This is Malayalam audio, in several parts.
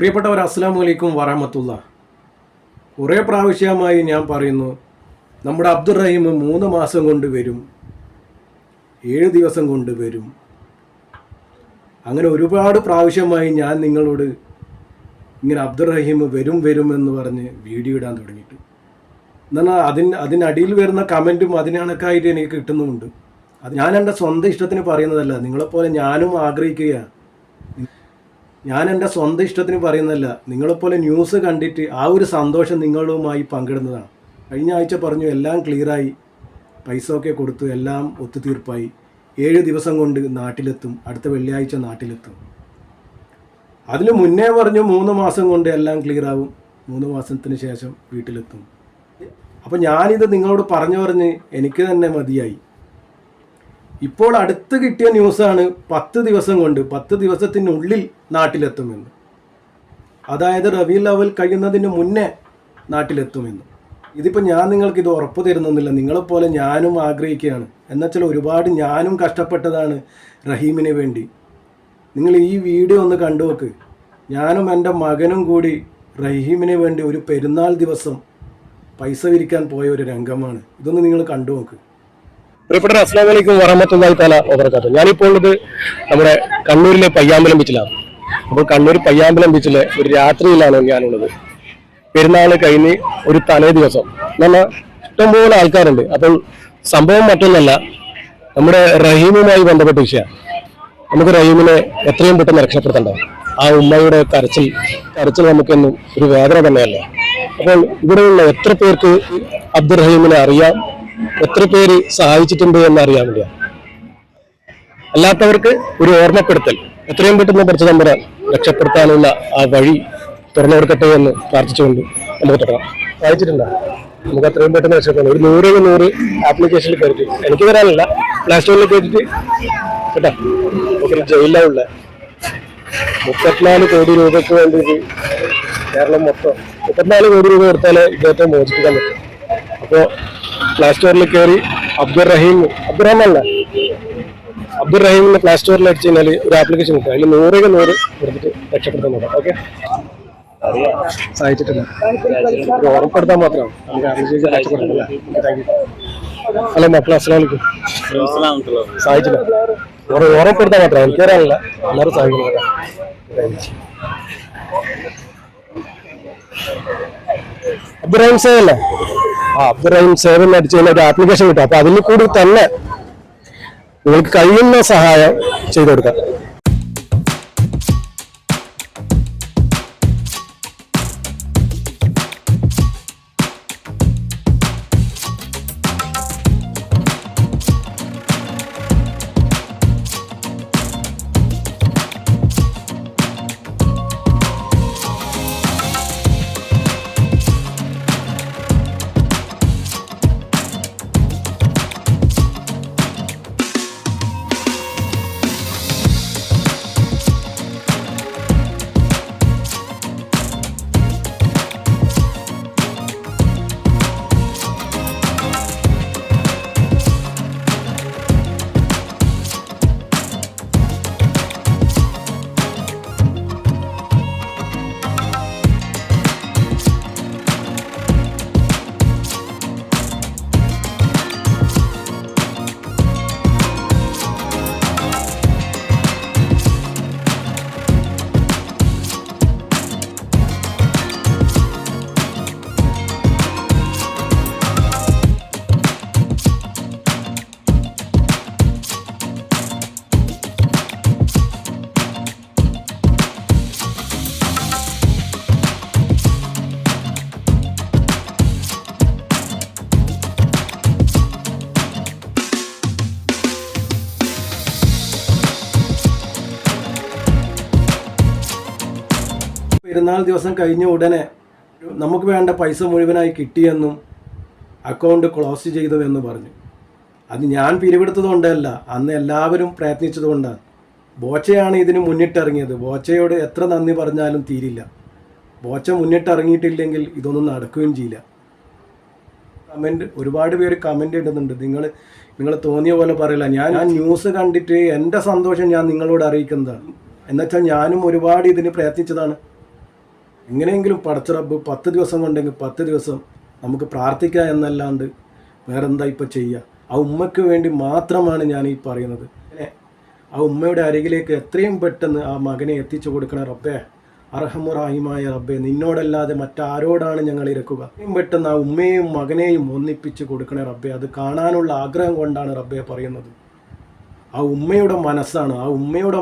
പ്രിയപ്പെട്ടവർ, അസ്സലാമു അലൈക്കും വറഹ്മത്തുള്ളാ. കുറേ പ്രാവശ്യമായി ഞാൻ പറയുന്നു, നമ്മുടെ അബ്ദുറഹീം 3 മാസം കൊണ്ട് വരും, 7 ദിവസം കൊണ്ട് വരും. അങ്ങനെ ഒരുപാട് പ്രാവശ്യമായി ഞാൻ നിങ്ങളോട് ഇങ്ങനെ അബ്ദുറഹീം വരും എന്ന് പറഞ്ഞ് വീഡിയോ ഇടാൻ തുടങ്ങിയിട്ട്. എന്നാൽ അതിനടിയിൽ വരുന്ന കമൻറ്റും അതിനണക്കായിട്ട് എനിക്ക് കിട്ടുന്നുമുണ്ട്. അത് ഞാൻ എൻ്റെ സ്വന്തം ഇഷ്ടത്തിന് പറയുന്നതല്ല, നിങ്ങളെപ്പോലെ ഞാനും ആഗ്രഹിക്കുകയാണ്. ഞാൻ എൻ്റെ സ്വന്തം ഇഷ്ടത്തിന് പറയുന്നതല്ല, നിങ്ങളെപ്പോലെ ന്യൂസ് കണ്ടിട്ട് ആ ഒരു സന്തോഷം നിങ്ങളുമായി പങ്കിടുന്നതാണ്. കഴിഞ്ഞ ആഴ്ച പറഞ്ഞു എല്ലാം ക്ലിയറായി, പൈസ ഒക്കെ കൊടുത്തു, എല്ലാം ഒത്തുതീർപ്പായി, 7 ദിവസം കൊണ്ട് നാട്ടിലെത്തും, അടുത്ത വെള്ളിയാഴ്ച നാട്ടിലെത്തും. അതിന് മുന്നേ പറഞ്ഞു 3 മാസം കൊണ്ട് എല്ലാം ക്ലിയറാവും, 3 മാസത്തിന് ശേഷം വീട്ടിലെത്തും. അപ്പോൾ ഞാനിത് നിങ്ങളോട് പറഞ്ഞ് എനിക്ക് തന്നെ മതിയായി. ഇപ്പോൾ അടുത്ത് കിട്ടിയ ന്യൂസാണ് 10 ദിവസം കൊണ്ട്, 10 ദിവസത്തിനുള്ളിൽ നാട്ടിലെത്തുമെന്ന്. അതായത് റബീഉൽ അവ്വൽ കഴിയുന്നതിന് മുന്നേ നാട്ടിലെത്തുമെന്ന്. ഇതിപ്പോൾ ഞാൻ നിങ്ങൾക്കിത് ഉറപ്പ് തരുന്നൊന്നുമില്ല, നിങ്ങളെപ്പോലെ ഞാനും ആഗ്രഹിക്കുകയാണ്. എന്നുവെച്ചാൽ ഒരുപാട് ഞാനും കഷ്ടപ്പെട്ടതാണ് റഹീമിന് വേണ്ടി. നിങ്ങൾ ഈ വീഡിയോ ഒന്ന് കണ്ടു നോക്ക്. ഞാനും എൻ്റെ മകനും കൂടി റഹീമിന് വേണ്ടി ഒരു പെരുന്നാൾ ദിവസം പൈസ വിരിക്കാൻ പോയ ഒരു രംഗമാണ്. ഇതൊന്ന് നിങ്ങൾ കണ്ടു നോക്ക്. പ്രിയപ്പെട്ട അസ്സലാമു അലൈക്കും വറഹ്മത്തുള്ളാഹി തആല വബറകാതുഹു. ഞാനിപ്പോൾ ഉള്ളത് നമ്മുടെ കണ്ണൂരിലെ പയ്യാമ്പലം ബീച്ചിലാണ്. അപ്പോൾ കണ്ണൂർ പയ്യാമ്പലം ബീച്ചിലെ ഒരു രാത്രിയിലാണ് ഞാനുള്ളത്. പെരുന്നാൾ കഴിഞ്ഞ് ഒരു തലേ ദിവസം നല്ല ഇഷ്ടംപോലെ ആൾക്കാരുണ്ട്. അപ്പോൾ സംഭവം മറ്റൊന്നല്ല, നമ്മുടെ റഹീമുമായി ബന്ധപ്പെട്ട വിഷയമാണ്. നമുക്ക് റഹീമിനെ എത്രയും പെട്ടെന്ന് രക്ഷപ്പെടുത്തണ്ടേ. ആ ഉമ്മയുടെ കരച്ചിൽ നമുക്കെന്നും ഒരു വേദന തന്നെയല്ലേ. അപ്പോൾ ഇവിടെയുള്ള എത്ര പേർക്ക് അബ്ദുറഹീമിനെ അറിയാം, എത്ര പേര് സഹായിച്ചിട്ടുണ്ട് എന്ന് അറിയാൻ വേണ്ടിയ, അല്ലാത്തവർക്ക് ഒരു ഓർമ്മപ്പെടുത്തൽ, എത്രയും പെട്ടെന്ന് പഠിച്ച നമ്മുടെ രക്ഷപ്പെടുത്താനുള്ള ആ വഴി തുറന്നു കൊടുക്കട്ടെ എന്ന് പ്രാർത്ഥിച്ചുകൊണ്ട് നമുക്ക് തുടങ്ങാം. സഹായിച്ചിട്ടുണ്ടോ? നമുക്ക് എത്രയും പെട്ടെന്ന് രക്ഷപ്പെടണം. ഒരു 100 ആപ്ലിക്കേഷനിൽ കയറിയിട്ട്, എനിക്ക് തരാനല്ല, പ്ലേ സ്റ്റോറിൽ കയറ്റിട്ട് കേട്ടോ. ഒരു ജയിലുള്ള 34 കോടി രൂപയ്ക്ക് വേണ്ടിയിട്ട് കേരളം മൊത്തം 34 കോടി രൂപ കൊടുത്താലേ ഇദ്ദേഹത്തെ മോചിപ്പിക്കാൻ പറ്റും. അപ്പോൾ പ്ലേ സ്റ്റോറിൽ കയറി അബ്ദുറഹീമിന്റെ പ്ലേ സ്റ്റോറിൽ അടിച്ചു കഴിഞ്ഞാൽ ഒരു ആപ്ലിക്കേഷൻ കിട്ടും. അതിൽ 100 കൊടുത്തിട്ട് രക്ഷപ്പെടുത്താൻ നോക്കാം. ഓക്കെ, സഹായിച്ചിട്ടില്ല, ഓർമ്മപ്പെടുത്താൻ മാത്രമാണ്. ഹലോ മക്കളെ, അസ്സലാമു അലൈക്കും. സഹായിച്ചില്ല, ഓർമ്മപ്പെടുത്താൻ മാത്രമാണ്, എനിക്ക് തരാനില്ല, എല്ലാവരും സഹായിക്കണം കേട്ടോ. അബ്ദുറഹീം സേവ് അല്ലേ? അബ്ദുറഹീം സേവ് എന്ന് അടിച്ചു കഴിഞ്ഞാൽ ഒരു ആപ്ലിക്കേഷൻ കിട്ടും. അപ്പൊ അതിൽ കൂടി തന്നെ നിങ്ങൾക്ക് കഴിയുന്ന സഹായം ചെയ്തു കൊടുക്കാം. പെരുന്നാൾ ദിവസം കഴിഞ്ഞ ഉടനെ നമുക്ക് വേണ്ട പൈസ മുഴുവനായി കിട്ടിയെന്നും അക്കൗണ്ട് ക്ലോസ് ചെയ്തു എന്ന് പറഞ്ഞു. അത് ഞാൻ പിരിവെടുത്തതുകൊണ്ടല്ല, അന്ന് എല്ലാവരും പ്രയത്നിച്ചതുകൊണ്ടാണ്. ബോച്ചയാണ് ഇതിന് മുന്നിട്ടിറങ്ങിയത്. ബോച്ചയോട് എത്ര നന്ദി പറഞ്ഞാലും തീരില്ല. ബോച്ച മുന്നിട്ടിറങ്ങിയിട്ടില്ലെങ്കിൽ ഇതൊന്നും നടക്കുകയും ചെയ്യില്ല. ഒരുപാട് പേര് കമൻ്റ് ഇടുന്നുണ്ട്. നിങ്ങൾ തോന്നിയ പോലെ പറയില്ല. ഞാൻ ന്യൂസ് കണ്ടിട്ട് എൻ്റെ സന്തോഷം ഞാൻ നിങ്ങളോട് അറിയിക്കുന്നതാണ്. എന്നുവെച്ചാൽ ഞാനും ഒരുപാട് ഇതിന് പ്രയത്നിച്ചതാണ്. എങ്ങനെയെങ്കിലും പടച്ച റബ്ബ് 10 ദിവസം കൊണ്ടെങ്കിൽ 10 ദിവസം നമുക്ക് പ്രാർത്ഥിക്കുക എന്നല്ലാണ്ട് വേറെന്താ ഇപ്പോൾ ചെയ്യുക? ആ ഉമ്മയ്ക്ക് വേണ്ടി മാത്രമാണ് ഞാൻ ഈ പറയുന്നത്. ആ ഉമ്മയുടെ അരികിലേക്ക് എത്രയും പെട്ടെന്ന് ആ മകനെ എത്തിച്ചു കൊടുക്കണ റബ്ബേ, അർഹമുറാഹിമായ റബ്ബേ, നിന്നോടല്ലാതെ മറ്റാരോടാണ് ഞങ്ങൾ ഇരക്കുക? എത്രയും പെട്ടെന്ന് ആ ഉമ്മയെയും മകനെയും ഒന്നിപ്പിച്ച് കൊടുക്കണേ റബ്ബേ. അത് കാണാനുള്ള ആഗ്രഹം കൊണ്ടാണ് റബ്ബേ പറയുന്നത്. ആ ഉമ്മയുടെ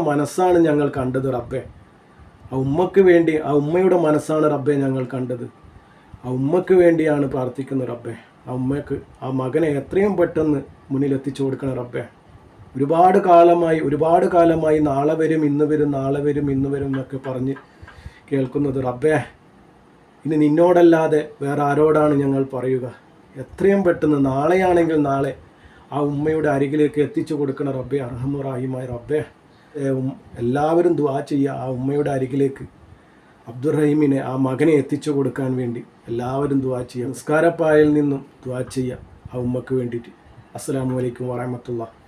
മനസ്സാണ് ഞങ്ങൾ കണ്ടത് റബ്ബേ. ആ ഉമ്മക്ക് വേണ്ടി, ആ ഉമ്മയുടെ മനസ്സാണ് റബ്ബേ ഞങ്ങൾ കണ്ടത്. ആ ഉമ്മക്ക് വേണ്ടിയാണ് പ്രാർത്ഥിക്കുന്നത് റബ്ബേ. ആ ഉമ്മക്ക് ആ മകനെ എത്രയും പെട്ടെന്ന് മുന്നിലെത്തിച്ചു കൊടുക്കണം റബ്ബേ. ഒരുപാട് കാലമായി നാളെ വരും ഇന്ന് വരും എന്നൊക്കെ പറഞ്ഞ് കേൾക്കുന്നത് റബ്ബേ. ഇനി നിന്നോടല്ലാതെ വേറെ ആരോടാണ് ഞങ്ങൾ പറയുക? എത്രയും പെട്ടെന്ന് നാളെയാണെങ്കിൽ നാളെ ആ ഉമ്മയുടെ അരികിലേക്ക് എത്തിച്ചു കൊടുക്കണം റബ്ബേ, അർഹമുറാഹിമായ റബ്ബേ. എല്ലാവരും ദുആ ചെയ്യുക ആ ഉമ്മയുടെ അരികിലേക്ക് അബ്ദുറഹീമിനെ, ആ മകനെ എത്തിച്ചു കൊടുക്കാൻ വേണ്ടി എല്ലാവരും ദുആ ചെയ്യുക. നിസ്കാരപ്പായയിൽ നിന്നും ദുആ ചെയ്യുക ആ ഉമ്മക്ക് വേണ്ടിയിട്ട്. അസ്സലാമു അലൈക്കും വറഹ്മത്തുള്ളാഹി.